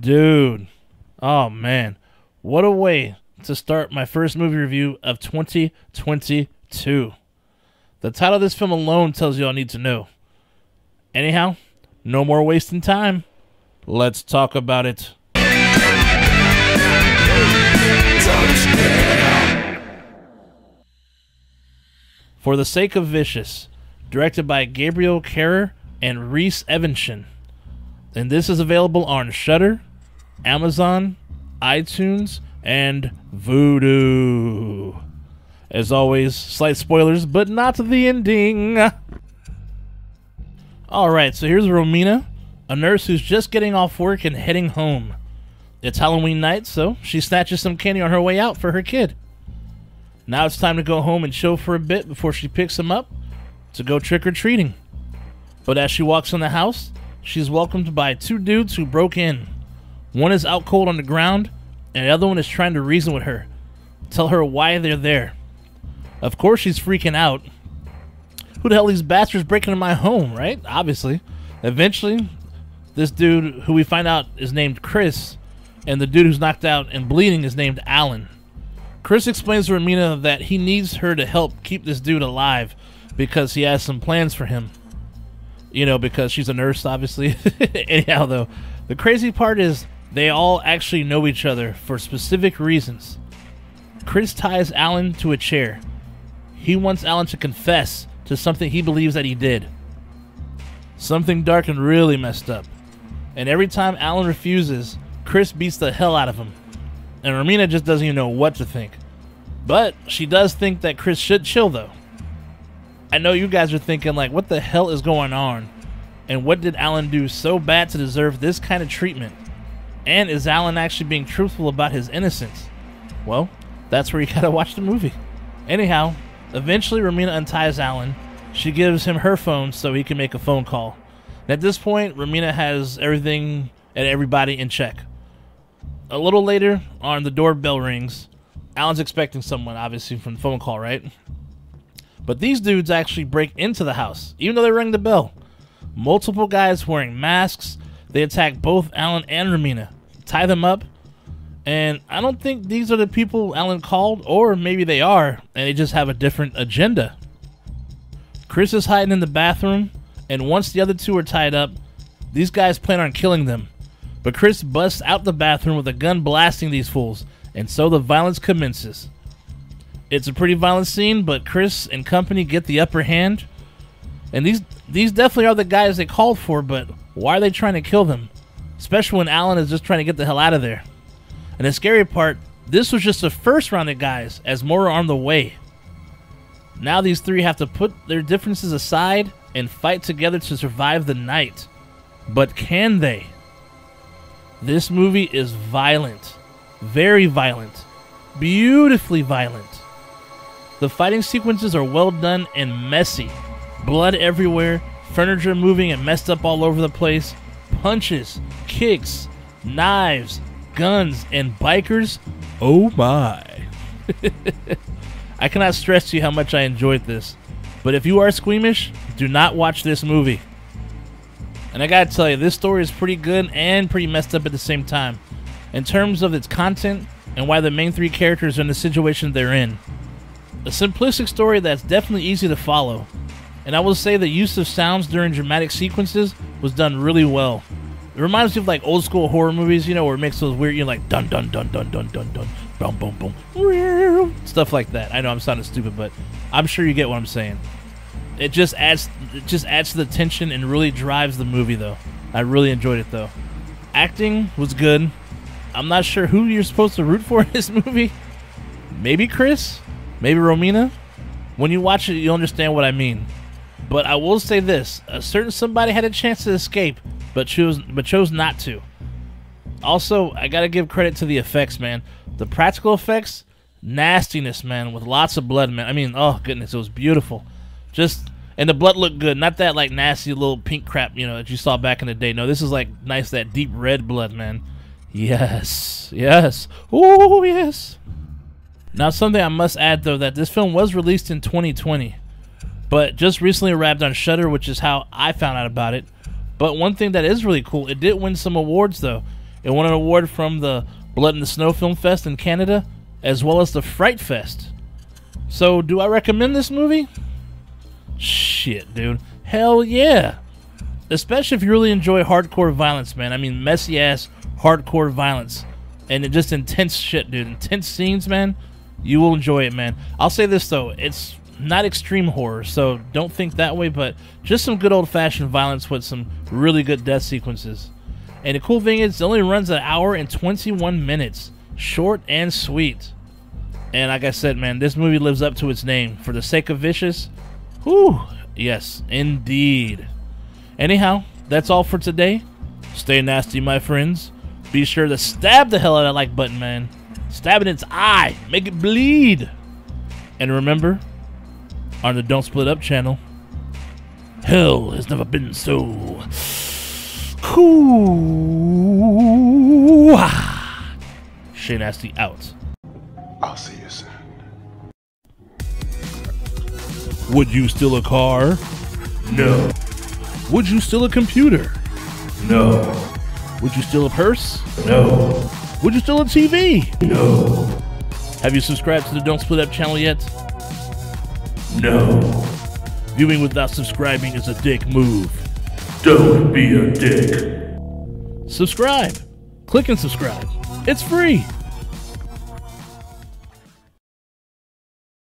Dude, oh man, what a way to start my first movie review of 2022. The title of this film alone tells you all need to know. Anyhow, no more wasting time. Let's talk about it. For the Sake of Vicious, directed by Gabriel Carrer and Rhys Evanson. And this is available on Shudder, Amazon, iTunes, and Vudu. As always, slight spoilers, but not the ending. Alright, so here's Romina, a nurse who's just getting off work and heading home. It's Halloween night, so she snatches some candy on her way out for her kid. Now it's time to go home and chill for a bit before she picks him up to go trick-or-treating. But as she walks in the house, she's welcomed by two dudes who broke in. One is out cold on the ground, and the other one is trying to reason with her, tell her why they're there. Of course she's freaking out. Who the hell are these bastards breaking into my home, right? Obviously. Eventually, this dude, who we find out is named Chris, and the dude who's knocked out and bleeding is named Alan. Chris explains to Romina that he needs her to help keep this dude alive because he has some plans for him. You know, because she's a nurse, obviously. Anyhow, though, the crazy part is they all actually know each other for specific reasons. Chris ties Alan to a chair. He wants Alan to confess to something he believes that he did. Something dark and really messed up. And every time Alan refuses, Chris beats the hell out of him. And Romina just doesn't even know what to think. But she does think that Chris should chill, though. I know you guys are thinking, like, what the hell is going on? And what did Alan do so bad to deserve this kind of treatment? And is Alan actually being truthful about his innocence? Well, that's where you gotta watch the movie. Anyhow, eventually Romina unties Alan. She gives him her phone so he can make a phone call. And at this point, Romina has everything and everybody in check. A little later, on the doorbell rings. Alan's expecting someone, obviously, from the phone call, right? But these dudes actually break into the house, even though they rang the bell. Multiple guys wearing masks. They attack both Alan and Romina, tie them up, and I don't think these are the people Alan called, or maybe they are, and they just have a different agenda. Chris is hiding in the bathroom, and once the other two are tied up, these guys plan on killing them. But Chris busts out the bathroom with a gun blasting these fools, and so the violence commences. It's a pretty violent scene, but Chris and company get the upper hand. And these definitely are the guys they called for, but why are they trying to kill them? Especially when Alan is just trying to get the hell out of there. And the scary part, this was just the first round of guys, as more are on the way. Now these three have to put their differences aside and fight together to survive the night. But can they? This movie is violent. Very violent. Beautifully violent. The fighting sequences are well done and messy. Blood everywhere, furniture moving and messed up all over the place, punches, kicks, knives, guns, and bikers. Oh my. I cannot stress to you how much I enjoyed this. But if you are squeamish, do not watch this movie. And I gotta tell you, this story is pretty good and pretty messed up at the same time. In terms of its content and why the main three characters are in the situation they're in. A simplistic story that's definitely easy to follow. And I will say the use of sounds during dramatic sequences was done really well. It reminds me of like old school horror movies, you know, where it makes those weird, you know, like dun dun dun dun dun dun dun, boom boom boom, stuff like that. I know I'm sounding stupid, but I'm sure you get what I'm saying. It just adds to the tension and really drives the movie, though. I really enjoyed it, though. Acting was good. I'm not sure who you're supposed to root for in this movie. Maybe Chris? Maybe Romina? When you watch it, you'll understand what I mean. But I will say this. A certain somebody had a chance to escape, but chose not to. Also, I gotta give credit to the effects, man. The practical effects, nastiness, man, with lots of blood, man. I mean, oh, goodness, it was beautiful. And the blood looked good. Not that, like, nasty little pink crap, you know, that you saw back in the day. No, this is, like, nice, that deep red blood, man. Yes. Yes. Oh, yes. Now, something I must add, though, that this film was released in 2020. But just recently wrapped on Shudder, which is how I found out about it. But one thing that is really cool, it did win some awards, though. It won an award from the Blood in the Snow Film Fest in Canada, as well as the Fright Fest. So, do I recommend this movie? Shit, dude. Hell yeah. Especially if you really enjoy hardcore violence, man. I mean, messy-ass hardcore violence. And it just intense shit, dude. Intense scenes, man. You will enjoy it, man. I'll say this, though. It's not extreme horror, so don't think that way, but just some good old-fashioned violence with some really good death sequences. And the cool thing is, it only runs an hour and 21 minutes. Short and sweet. And like I said, man, this movie lives up to its name. For the sake of vicious, whew, yes, indeed. Anyhow, that's all for today. Stay nasty, my friends. Be sure to stab the hell out of that like button, man. Stab it in its eye. Make it bleed. And remember, on the Don't Split Up channel, hell has never been so cool. Shay Nasty out. I'll see you soon. Would you steal a car? No. Would you steal a computer? No. Would you steal a purse? No. Would you steal a TV? No. Have you subscribed to the Don't Split Up channel yet? No. Viewing without subscribing is a dick move. Don't be a dick. Subscribe. Click and subscribe. It's free.